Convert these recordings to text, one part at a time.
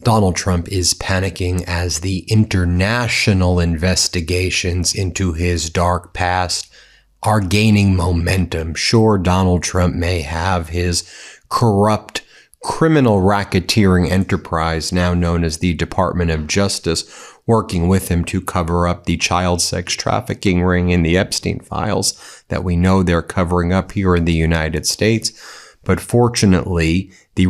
Donald Trump is panicking as the international investigations into his dark past are gaining momentum. Sure, Donald Trump may have his corrupt criminal racketeering enterprise, now known as the Department of Justice, working with him to cover up the child sex trafficking ring in the Epstein files that we know they're covering up here in the United States. But fortunately, the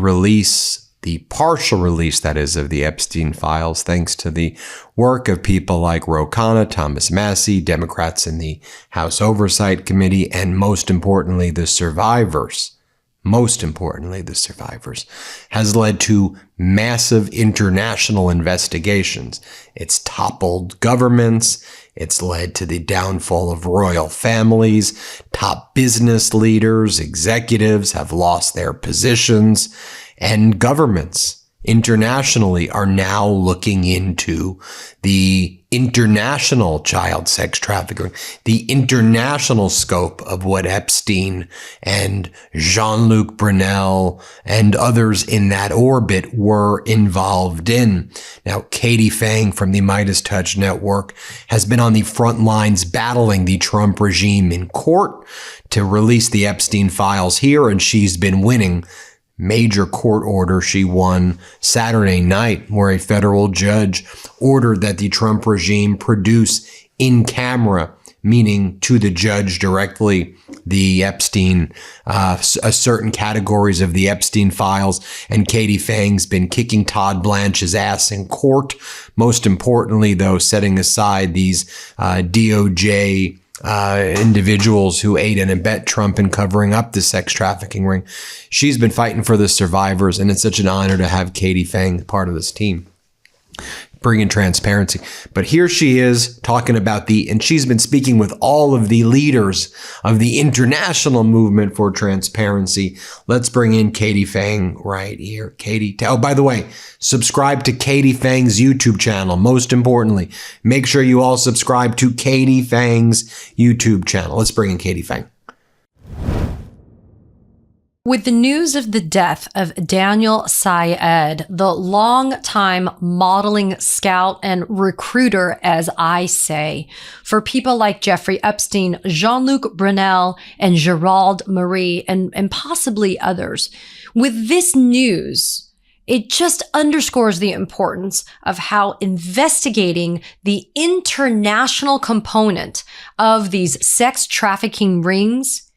partial release, that is, of the Epstein files, thanks to the work of people like Ro Khanna, Thomas Massie, Democrats in the House Oversight Committee, and most importantly, the survivors, has led to massive international investigations. It's toppled governments. It's led to the downfall of royal families. Top business leaders, executives have lost their positions. And governments internationally are now looking into the international child sex trafficking, the international scope of what Epstein and Jean-Luc Brunel and others in that orbit were involved in. Now, Katie Phang from the MeidasTouch network has been on the front lines battling the Trump regime in court to release the Epstein files here, and she's been winning. Major court order she won Saturday night, where a federal judge ordered that the Trump regime produce in camera, meaning to the judge directly, the Epstein, certain categories of the Epstein files. And Katie Phang's been kicking Todd Blanche's ass in court. Most importantly, though, setting aside these DOJ individuals who aid and abet Trump in covering up the sex trafficking ring. She's been fighting for the survivors, and it's such an honor to have Katie Phang part of this team, bringing transparency. But here she is talking about and she's been speaking with all of the leaders of the international movement for transparency. Let's bring in Katie Phang right here. Katie, oh, by the way, subscribe to Katie Phang's YouTube channel. Most importantly, make sure you all subscribe to Katie Phang's YouTube channel. Let's bring in Katie Phang. With the news of the death of Daniel Syed, the longtime modeling scout and recruiter, as I say, for people like Jeffrey Epstein, Jean-Luc Brunel, and Gerald Marie, and possibly others, with this news, it just underscores the importance of how investigating the international component of these sex trafficking rings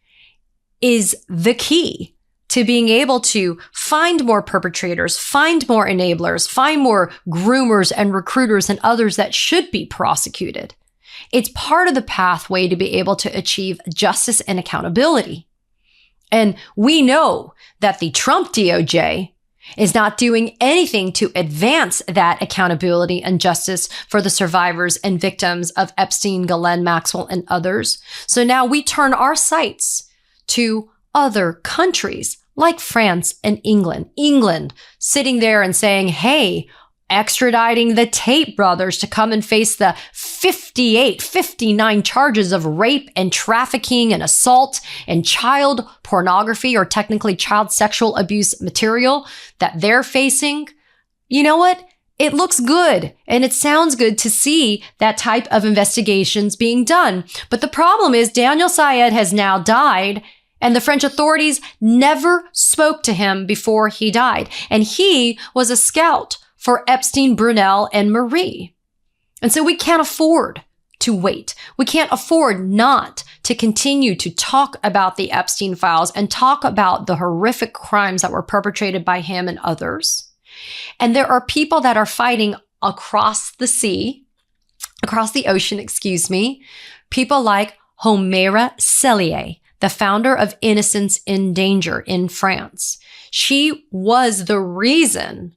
is the key to being able to find more perpetrators, find more enablers, find more groomers and recruiters and others that should be prosecuted. It's part of the pathway to be able to achieve justice and accountability. And we know that the Trump DOJ is not doing anything to advance that accountability and justice for the survivors and victims of Epstein, Ghislaine Maxwell, and others. So now we turn our sights to other countries like France and England. England sitting there and saying, hey, extraditing the Tate brothers to come and face the 59 charges of rape and trafficking and assault and child pornography, or technically child sexual abuse material that they're facing. You know what? It looks good and it sounds good to see that type of investigations being done. But the problem is Daniel Syed has now died, and the French authorities never spoke to him before he died. And he was a scout for Epstein, Brunel, and Marie. And so we can't afford to wait. We can't afford not to continue to talk about the Epstein files and talk about the horrific crimes that were perpetrated by him and others. And there are people that are fighting across the ocean, people like Homera Cellier, the founder of Innocence in Danger in France. She was the reason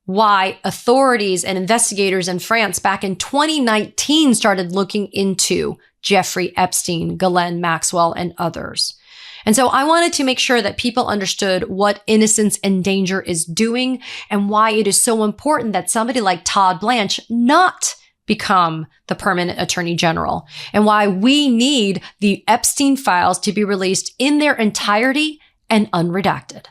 why authorities and investigators in France back in 2019 started looking into Jeffrey Epstein, Ghislaine Maxwell, and others. And so I wanted to make sure that people understood what Innocence in Danger is doing and why it is so important that somebody like Todd Blanche not become the permanent attorney general, and why we need the Epstein files to be released in their entirety and unredacted.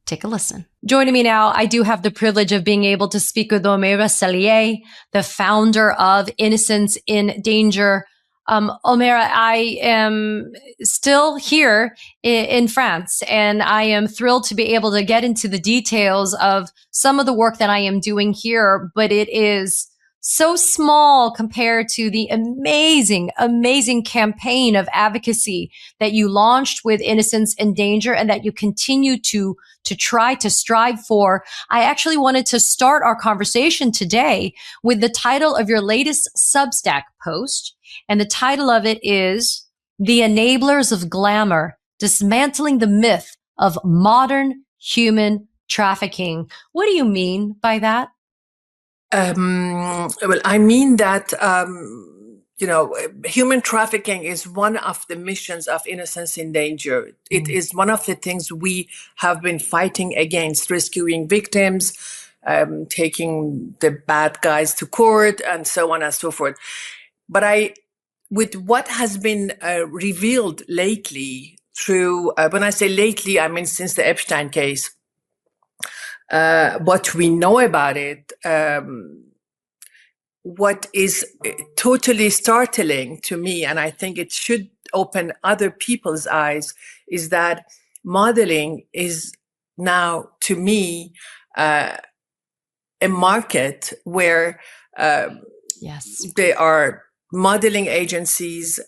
Take a listen. Joining me now, I do have the privilege of being able to speak with MeidasTouch, the founder of Innocence in Danger. Omera, I am still here in France, and I am thrilled to be able to get into the details of some of the work that I am doing here, but it is so small compared to the amazing, amazing campaign of advocacy that you launched with Innocence in Danger and that you continue to try to strive for. I actually wanted to start our conversation today with the title of your latest Substack post. And the title of it is The Enablers of Glamour, Dismantling the Myth of Modern Human Trafficking. What do you mean by that? Well, I mean that, human trafficking is one of the missions of Innocence in Danger. It is one of the things we have been fighting against, rescuing victims, taking the bad guys to court, and so on and so forth. But with what has been revealed lately through, when I say lately, I mean since the Epstein case, what we know about it, what is totally startling to me, and I think it should open other people's eyes, is that modeling is now, to me, a market where there are modeling agencies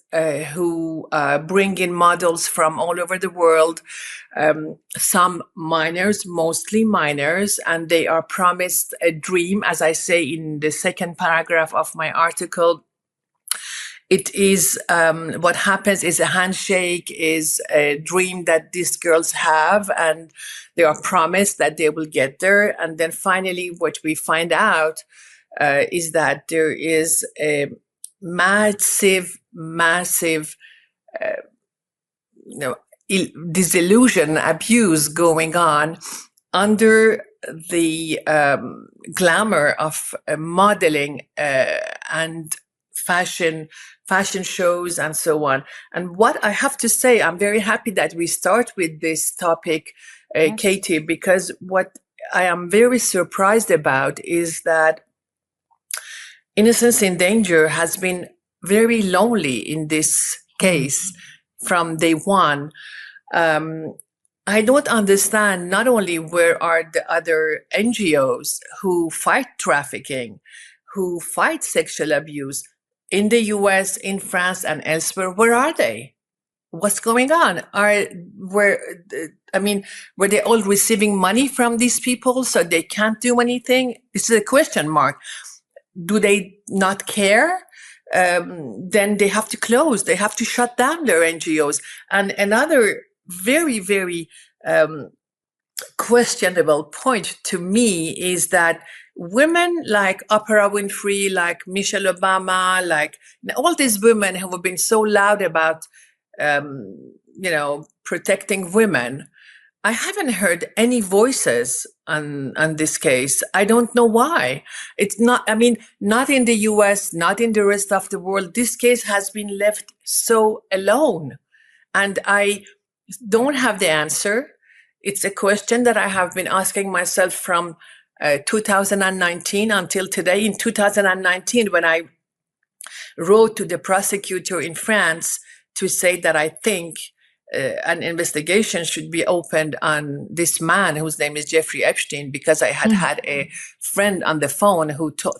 who bring in models from all over the world, some minors, mostly minors, and they are promised a dream. As I say in the second paragraph of my article, it is what happens is a handshake, is a dream that these girls have, and they are promised that they will get there. And then finally, what we find out is that there is a massive disillusion, abuse going on under the glamour of modeling and fashion shows and so on. And what I have to say, I'm very happy that we start with this topic, Katie, because what I am very surprised about is that Innocence in Danger has been very lonely in this case from day one. I don't understand not only where are the other NGOs who fight trafficking, who fight sexual abuse in the US, in France, and elsewhere. Where are they? What's going on? Were they all receiving money from these people so they can't do anything? This is a question mark. Do they not care? Then they have to close. They have to shut down their NGOs. And another very, very questionable point to me is that women like Oprah Winfrey, like Michelle Obama, like all these women who have been so loud about, protecting women, I haven't heard any voices on this case. I don't know why. It's not in the US, not in the rest of the world. This case has been left so alone. And I don't have the answer. It's a question that I have been asking myself from 2019 until today. In 2019, when I wrote to the prosecutor in France to say that I think an investigation should be opened on this man whose name is Jeffrey Epstein, because I had had a friend on the phone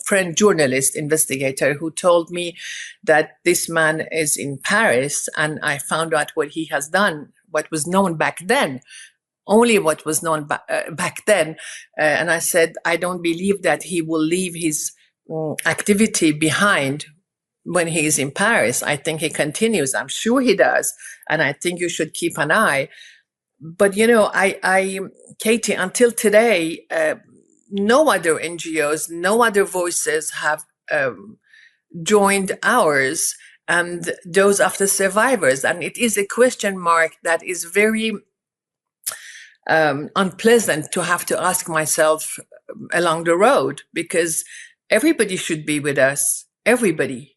friend journalist investigator who told me that this man is in Paris, and I found out what he has done, what was known back then, only what was known back then. And I said, I don't believe that he will leave his activity behind when he is in Paris. I think he continues. I'm sure he does. And I think you should keep an eye. But, Katie, until today, no other NGOs, no other voices have joined ours and those of the survivors. And it is a question mark that is very unpleasant to have to ask myself along the road, because everybody should be with us, everybody.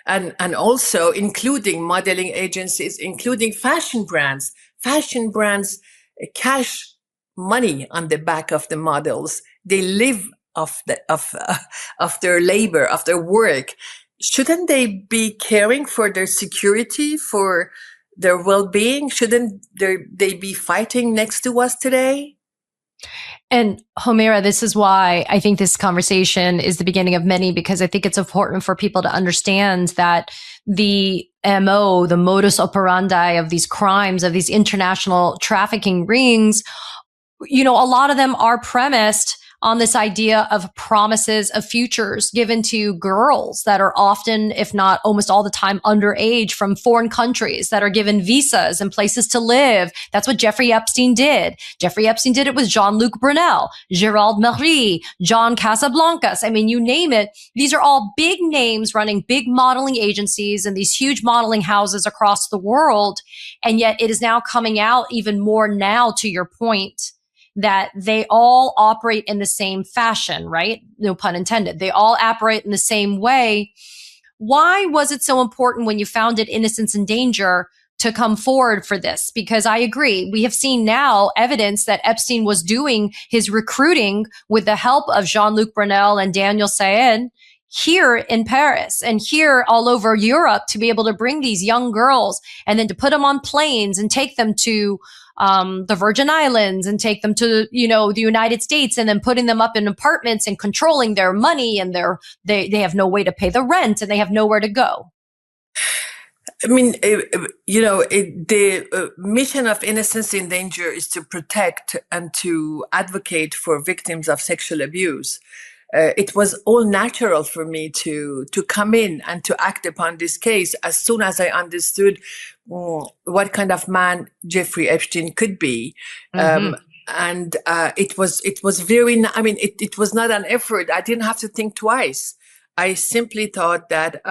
And also including modeling agencies, including fashion brands cash money on the back of the models. They live of their labor, of their work. Shouldn't they be caring for their security, for their well-being? Shouldn't they be fighting next to us today? And Homaira, this is why I think this conversation is the beginning of many, because I think it's important for people to understand that the MO, the modus operandi of these crimes, of these international trafficking rings, you know, a lot of them are premised on this idea of promises of futures given to girls that are often, if not almost all the time, underage from foreign countries, that are given visas and places to live. That's what Jeffrey Epstein did. Jeffrey Epstein did it with Jean-Luc Brunel, Gerald Marie, John Casablancas. I mean, you name it. These are all big names running big modeling agencies and these huge modeling houses across the world. And yet it is now coming out even more now, to your point, that they all operate in the same fashion, right? No pun intended. They all operate in the same way. Why was it so important when you founded Innocence in Danger to come forward for this? Because I agree, we have seen now evidence that Epstein was doing his recruiting with the help of Jean-Luc Brunel and Daniel Sayed here in Paris and here all over Europe, to be able to bring these young girls and then to put them on planes and take them to the Virgin Islands and take them to, you know, the United States, and then putting them up in apartments and controlling their money, and they have no way to pay the rent and they have nowhere to go. I mean, the mission of Innocence in Danger is to protect and to advocate for victims of sexual abuse. It was all natural for me to come in and to act upon this case as soon as I understood what kind of man Jeffrey Epstein could be. Mm-hmm. And it was very, I mean, it was not an effort. I didn't have to think twice. I simply thought that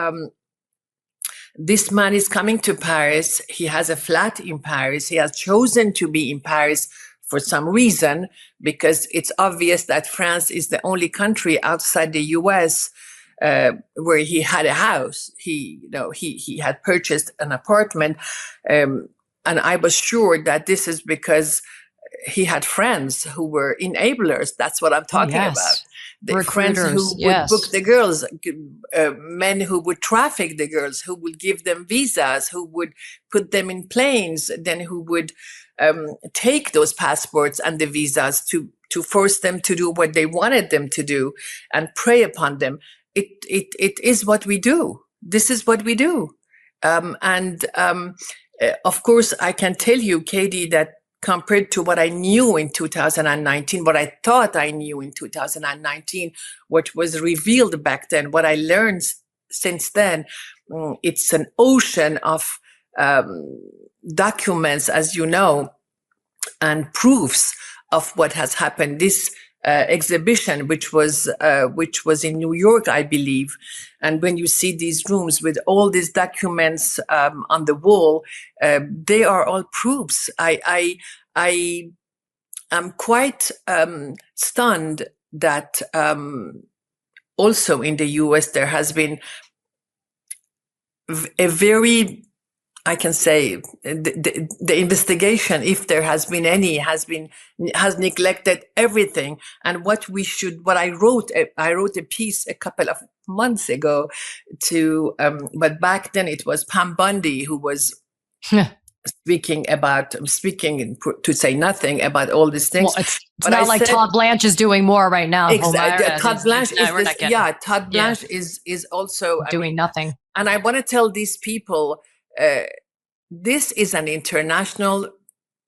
this man is coming to Paris. He has a flat in Paris. He has chosen to be in Paris for some reason, because it's obvious that France is the only country outside the US where he had a house. He had purchased an apartment, and I was sure that this is because he had friends who were enablers. That's what I'm talking about. The friends who would book the girls, men who would traffic the girls, who would give them visas, who would put them in planes, then who would take those passports and the visas to force them to do what they wanted them to do and prey upon them. It is what we do. This is what we do. Of course, I can tell you, Katie, that compared to what I knew in 2019, what I thought I knew in 2019, what was revealed back then, what I learned since then, it's an ocean of documents, as you know, and proofs of what has happened. This exhibition, which was in New York, I believe, and when you see these rooms with all these documents on the wall, they are all proofs. I am quite stunned that also in the US there has been a very, I can say, the investigation, if there has been any, has neglected everything. And what I wrote a piece a couple of months ago but back then it was Pam Bundy who was speaking to say nothing about all these things. Well, it's not like Todd Blanche is doing more right now. Exactly. Todd Blanche is also doing nothing. And I want to tell these people, this is an international,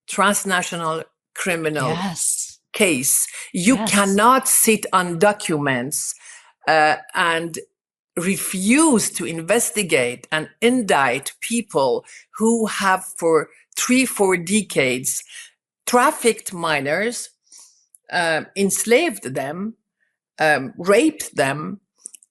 transnational criminal case. You cannot sit on documents and refuse to investigate and indict people who have for 3-4 decades trafficked minors, enslaved them, raped them,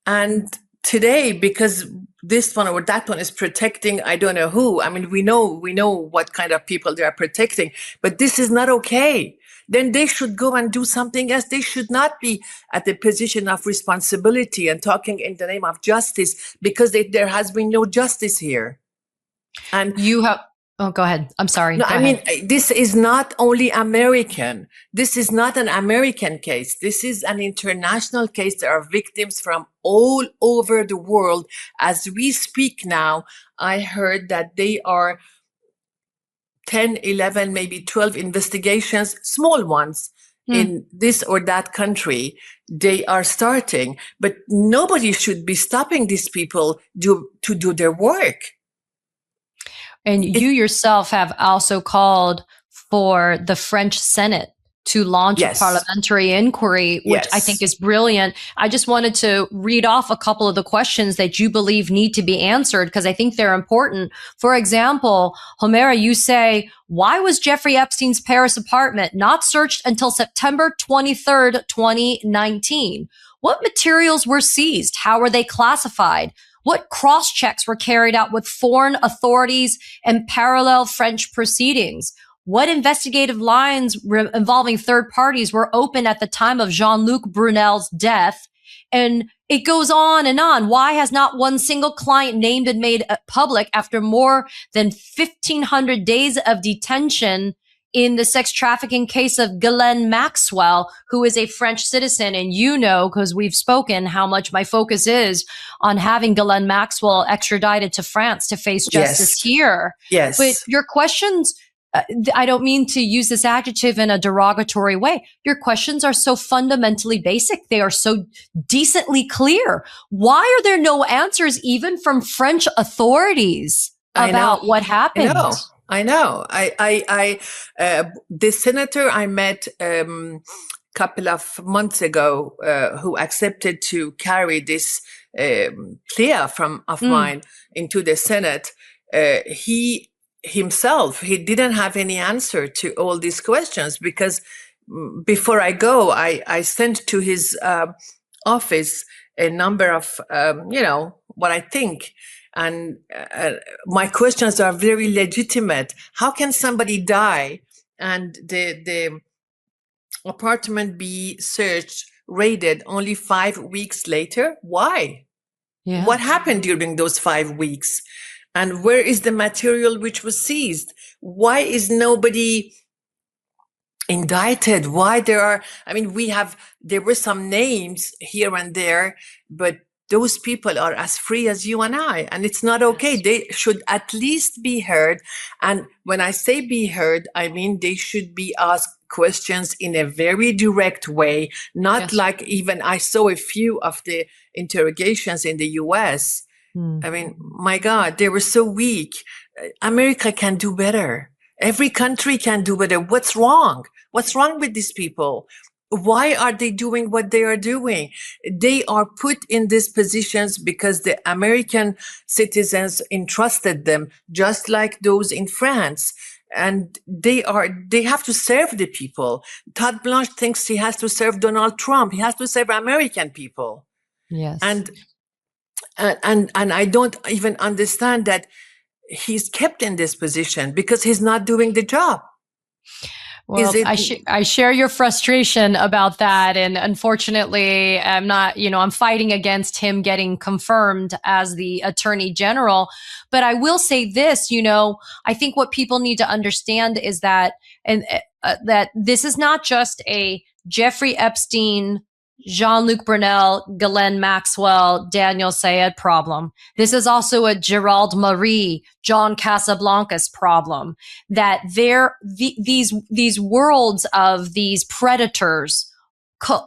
and today, because this one or that one is protecting, I don't know who. I mean, we know what kind of people they are protecting, but this is not okay. Then they should go and do something else. They should not be at the position of responsibility and talking in the name of justice, because there has been no justice here. And Oh, go ahead. I'm sorry. No, Go I ahead. mean, this is not only American. This is not an American case. This is an international case. There are victims from all over the world. As we speak now, I heard that they are 10, 11, maybe 12 investigations, small ones, in this or that country. They are starting, but nobody should be stopping these people to do their work. And you yourself have also called for the French Senate to launch a Yes. parliamentary inquiry, which I Yes. think is brilliant. I just wanted to read off a couple of the questions that you believe need to be answered because I think they're important. For example, Homera, you say, why was Jeffrey Epstein's Paris apartment not searched until September 23rd, 2019? What materials were seized? How were they classified? What cross-checks were carried out with foreign authorities and parallel French proceedings? What investigative lines involving third parties were open at the time of Jean-Luc Brunel's death? And it goes on and on. Why has not one single client named and made public after more than 1,500 days of detention in the sex trafficking case of Ghislaine Maxwell, who is a French citizen? And you know, because we've spoken, how much my focus is on having Ghislaine Maxwell extradited to France to face justice here. Yes. But your questions, I don't mean to use this adjective in a derogatory way. Your questions are so fundamentally basic. They are so decently clear. Why are there no answers even from French authorities about what happened? I know. The senator I met couple of months ago, who accepted to carry this plea of mine into the Senate, he didn't have any answer to all these questions because before I go, I sent to his office a number of, what I think. And my questions are very legitimate. How can somebody die and the apartment be searched, raided only 5 weeks later? Why? Yeah. What happened during those 5 weeks? And where is the material which was seized? Why is nobody indicted? Why there were some names here and there, but those people are as free as you and I, and it's not okay. They should at least be heard. And when I say be heard, I mean they should be asked questions in a very direct way, not like even I saw a few of the interrogations in the US. I mean, my God, they were so weak. America can do better. Every country can do better. What's wrong? What's wrong with these people? Why are they doing what they are doing? They are put in these positions because the American citizens entrusted them, just like those in France. And they have to serve the people. Todd Blanche thinks he has to serve Donald Trump. He has to serve American people. Yes. And I don't even understand that he's kept in this position because he's not doing the job. Well, I share your frustration about that. And unfortunately, I'm not, I'm fighting against him getting confirmed as the attorney general. But I will say this, I think what people need to understand is that, that this is not just a Jeffrey Epstein, Jean-Luc Brunel, Ghislaine Maxwell, Daniel Sayed problem. This is also a Gerald Marie, John Casablancas problem, that these worlds of these predators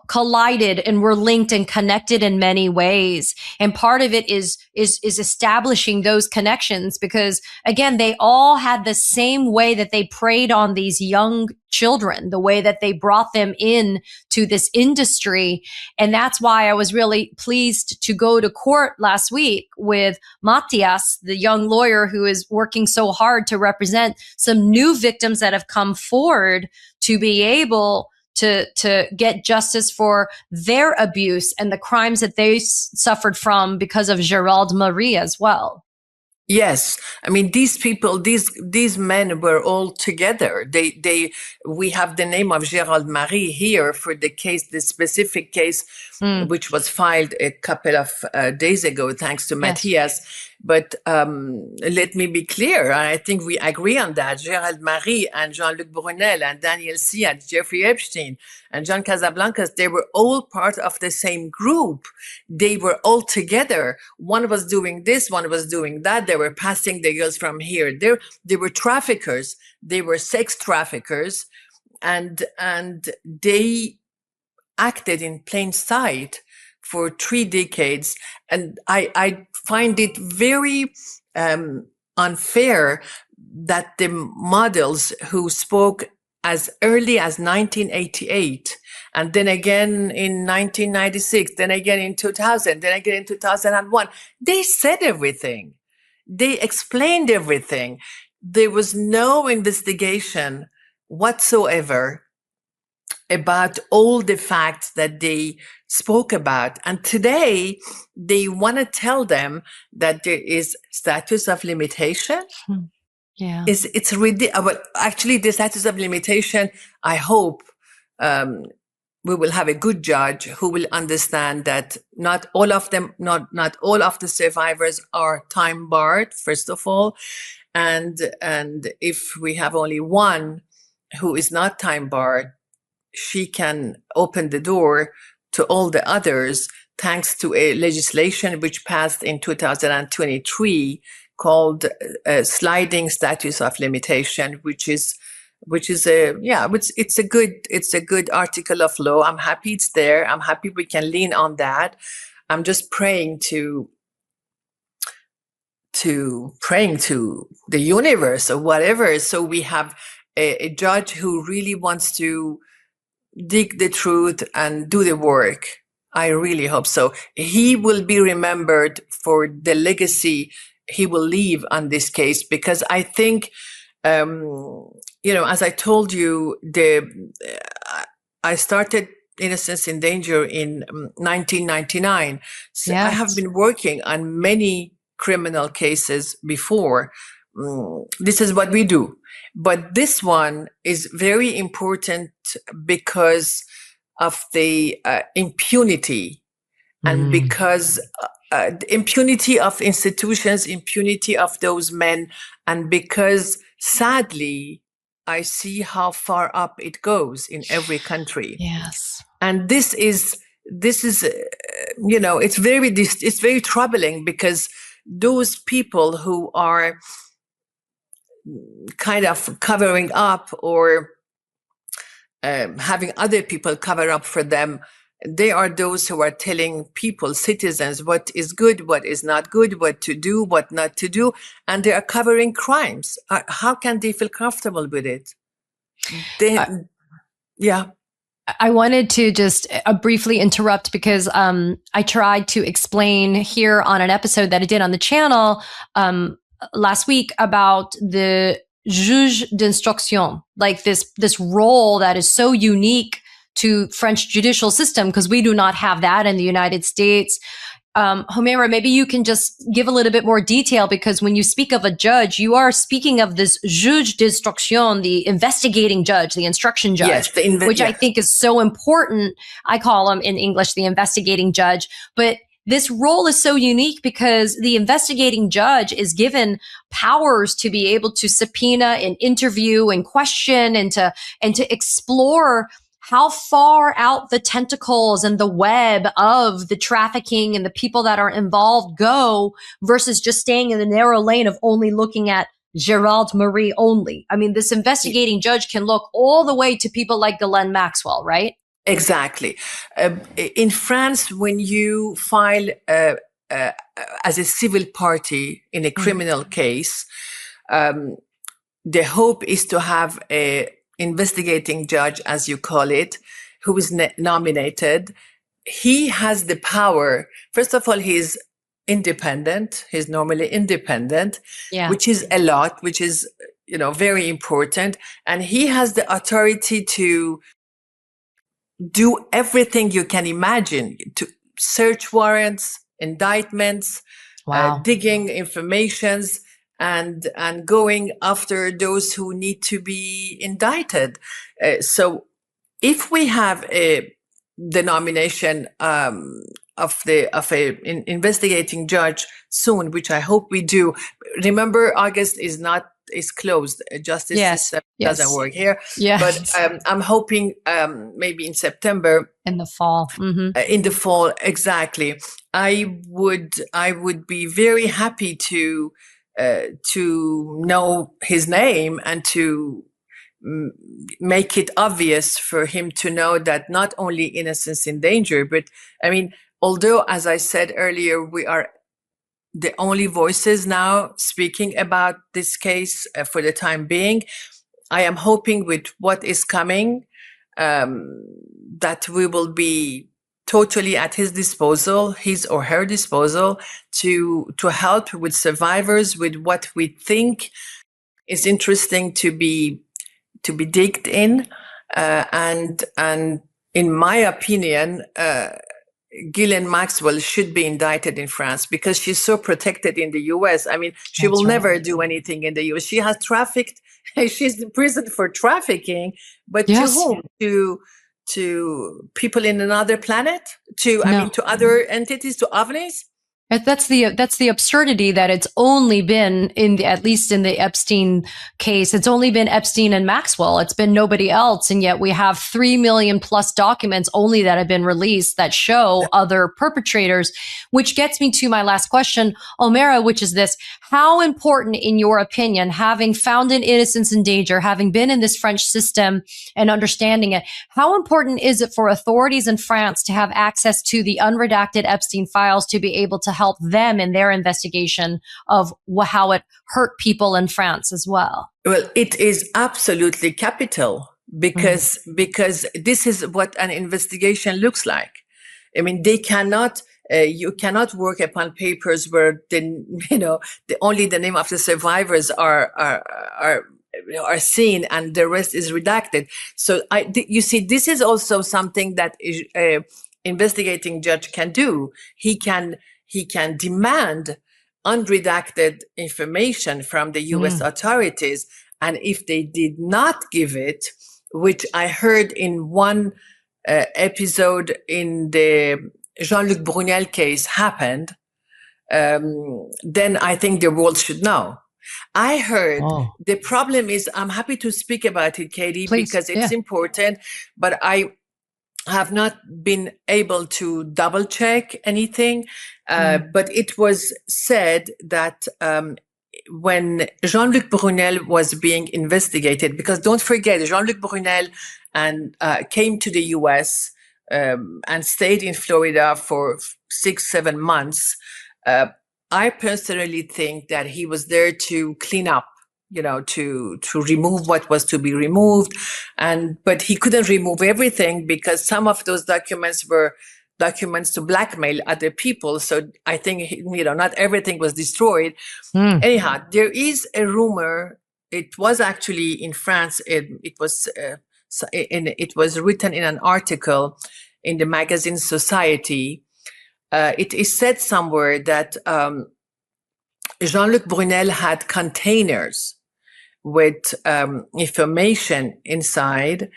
collided and were linked and connected in many ways. And part of it is establishing those connections because, again, they all had the same way that they preyed on these young children, the way that they brought them in to this industry. And that's why I was really pleased to go to court last week with Matthias, the young lawyer who is working so hard to represent some new victims that have come forward to be able to get justice for their abuse and the crimes that they suffered from because of Gerald Marie as well. Yes. I mean, these people, these men were all together. We have the name of Gerald Marie here for the case, the specific case, which was filed a couple of days ago, thanks to Matthias. But let me be clear. I think we agree on that. Gérald Marie and Jean-Luc Brunel and Daniel C. and Jeffrey Epstein and John Casablancas, they were all part of the same group. They were all together. One was doing this, one was doing that. They were passing the girls from here. They were traffickers. They were sex traffickers. And they acted in plain sight for 3 decades. And I find it very unfair that the models who spoke as early as 1988, and then again in 1996, then again in 2000, then again in 2001, they said everything. They explained everything. There was no investigation whatsoever about all the facts that they spoke about. And today they want to tell them that there is statute of limitation. Yeah. It's ridiculous. Actually, the statute of limitation, I hope we will have a good judge who will understand that not all of them, not all of the survivors are time barred, first of all. And if we have only one who is not time barred, she can open the door to all the others, thanks to a legislation which passed in 2023 called sliding statute of limitation, which is it's a good article of law. I'm happy it's there. I'm happy we can lean on that. I'm just praying to the universe or whatever, so we have a judge who really wants to dig the truth and do the work. I really hope so. He will be remembered for the legacy he will leave on this case, because I think, as I told you, I started Innocence in Danger in 1999. So Yes. I have been working on many criminal cases before. This is what we do. But this one is very important because of the impunity and because the impunity of institutions, impunity of those men, and because sadly, I see how far up it goes in every country. Yes. And this is it's very troubling, because those people who are kind of covering up or having other people cover up for them, they are those who are telling people, citizens, what is good, what is not good, what to do, what not to do, and they are covering crimes. How can they feel comfortable with it? I wanted to just briefly interrupt because I tried to explain here on an episode that I did on the channel last week about the juge d'instruction, like this role that is so unique to French judicial system, because we do not have that in the United States. Humaira, maybe you can just give a little bit more detail, because when you speak of a judge, you are speaking of this juge d'instruction, the investigating judge, the instruction judge, which I think is so important. I call him in English the investigating judge. But this role is so unique because the investigating judge is given powers to be able to subpoena and interview and question and to explore how far out the tentacles and the web of the trafficking and the people that are involved go, versus just staying in the narrow lane of only looking at Gérald Marie only. I mean, this investigating judge can look all the way to people like Ghislaine Maxwell, right? Exactly. In France, when you file as a civil party in a criminal case, the hope is to have a investigating judge, as you call it, who is nominated. He has the power. First of all, he's independent. He's normally independent, which is a lot, which is, very important. And he has the authority to do everything you can imagine, to search warrants, indictments, digging informations, and going after those who need to be indicted. So if we have the nomination investigating judge soon, which I hope we do. Remember, August is closed. Justice system doesn't work here. Yeah. But I'm hoping maybe in September. In the fall. Mm-hmm. In the fall, exactly. I would be very happy to know his name and to make it obvious for him to know that not only innocence in danger, but I mean, although, as I said earlier, we are the only voices now speaking about this case for the time being, I am hoping with what is coming that we will be totally at his disposal, his or her disposal, to help with survivors with what we think is interesting to be digged in, and in my opinion, Ghislaine Maxwell should be indicted in France because she's so protected in the US. I mean, she will never do anything in the US. She has trafficked. She's in prison for trafficking, but to whom? To people in another planet? To other entities, to ovnis? That's the absurdity that it's only been at least in the Epstein case, it's only been Epstein and Maxwell. It's been nobody else. And yet we have 3 million plus documents only that have been released that show other perpetrators, which gets me to my last question, Omera, which is this: how important, in your opinion, having found an innocence in danger, having been in this French system and understanding it, how important is it for authorities in France to have access to the unredacted Epstein files to be able to help them in their investigation of how it hurt people in France as well? Well, it is absolutely capital because this is what an investigation looks like. I mean, they cannot. You cannot work upon papers where only the name of the survivors are seen and the rest is redacted. So you see, this is also something that an investigating judge can do. He can demand unredacted information from the U.S. authorities, and if they did not give it, which I heard in one episode in the Jean-Luc Brunel case happened, then I think the world should know. I heard the problem is, I'm happy to speak about it, Katie, because it's important, but I have not been able to double check anything. But it was said that when Jean-Luc Brunel was being investigated, because don't forget, Jean-Luc Brunel came to the US and stayed in Florida for 6-7 months. I personally think that he was there to clean up, to remove what was to be removed. But he couldn't remove everything because some of those documents were documents to blackmail other people. So I think, not everything was destroyed. Anyhow, there is a rumor. It was actually in France. It was written in an article in the magazine Society. It is said somewhere that Jean-Luc Brunel had containers with information inside,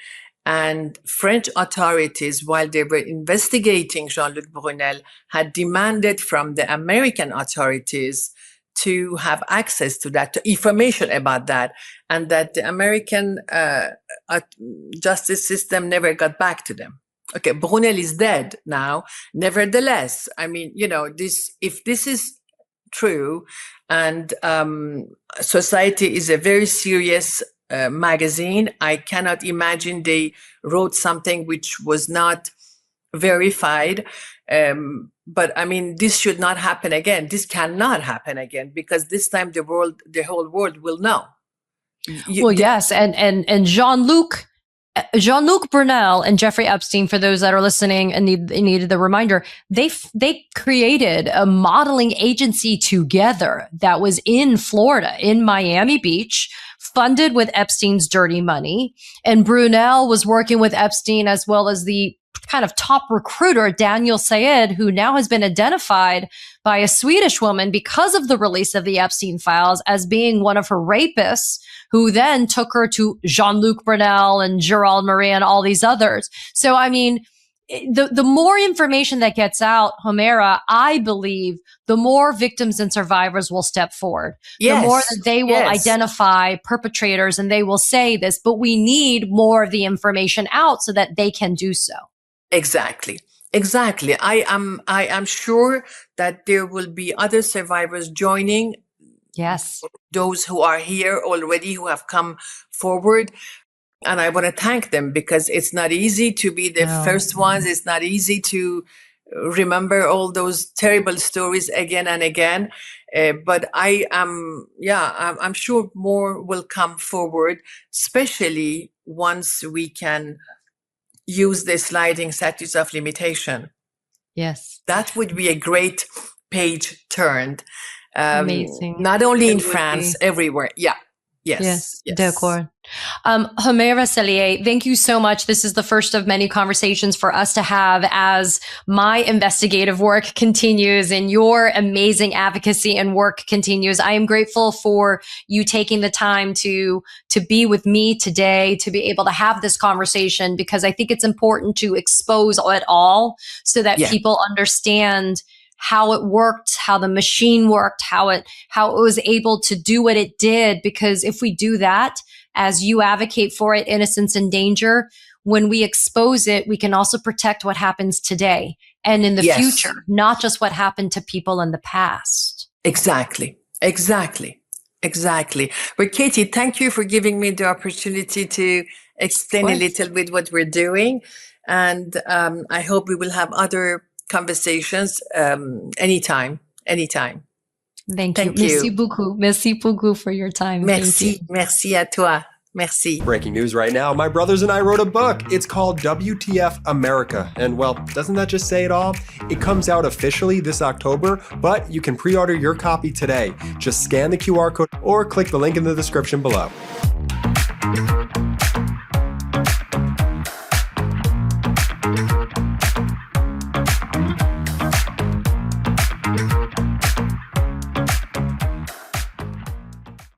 and French authorities, while they were investigating Jean-Luc Brunel, had demanded from the American authorities to have access to that, to information about that, and that the American justice system never got back to them. Okay, Brunel is dead now. Nevertheless, I mean, if this is true, and Society is a very serious magazine, I cannot imagine they wrote something which was not verified. But I mean, this should not happen again. This cannot happen again, because this time the whole world will know. Yes, and Jean-Luc Brunel and Jeffrey Epstein, for those that are listening and needed the reminder, they created a modeling agency together that was in Florida, in Miami Beach, funded with Epstein's dirty money. And Brunel was working with Epstein as well as the kind of top recruiter, Daniel Sayed, who now has been identified by a Swedish woman because of the release of the Epstein files as being one of her rapists, who then took her to Jean-Luc Brunel and Gerald Marie and all these others. So, I mean, the more information that gets out, Homera, I believe the more victims and survivors will step forward. Yes. The more that they will Yes. identify perpetrators and they will say this, but we need more of the information out so that they can do so. Exactly. Exactly. I am sure that there will be other survivors joining. Yes. Those who are here already, who have come forward. And I want to thank them, because it's not easy to be the No. first ones. It's not easy to remember all those terrible stories again and again. But I'm sure more will come forward, especially once we can use the sliding statutes of limitation. Yes. That would be a great page turned. Amazing. Not only It in would France, be. everywhere. Yeah. Yes. Yes. D'accord. Homera Sellier, thank you so much. This is the first of many conversations for us to have as my investigative work continues and your amazing advocacy and work continues. I am grateful for you taking the time to be with me today, to be able to have this conversation, because I think it's important to expose it all so that people understand how it worked, how the machine worked, how it was able to do what it did. Because if we do that, as you advocate for it, innocence and danger, when we expose it, we can also protect what happens today and in the future, not just what happened to people in the past. Exactly. But Katie, thank you for giving me the opportunity to explain a little bit what we're doing. And I hope we will have other conversations anytime. Thank you. Merci beaucoup for your time. Merci à toi. Merci. Breaking news right now. My brothers and I wrote a book. It's called WTF America. And well, doesn't that just say it all? It comes out officially this October, but you can pre-order your copy today. Just scan the QR code or click the link in the description below.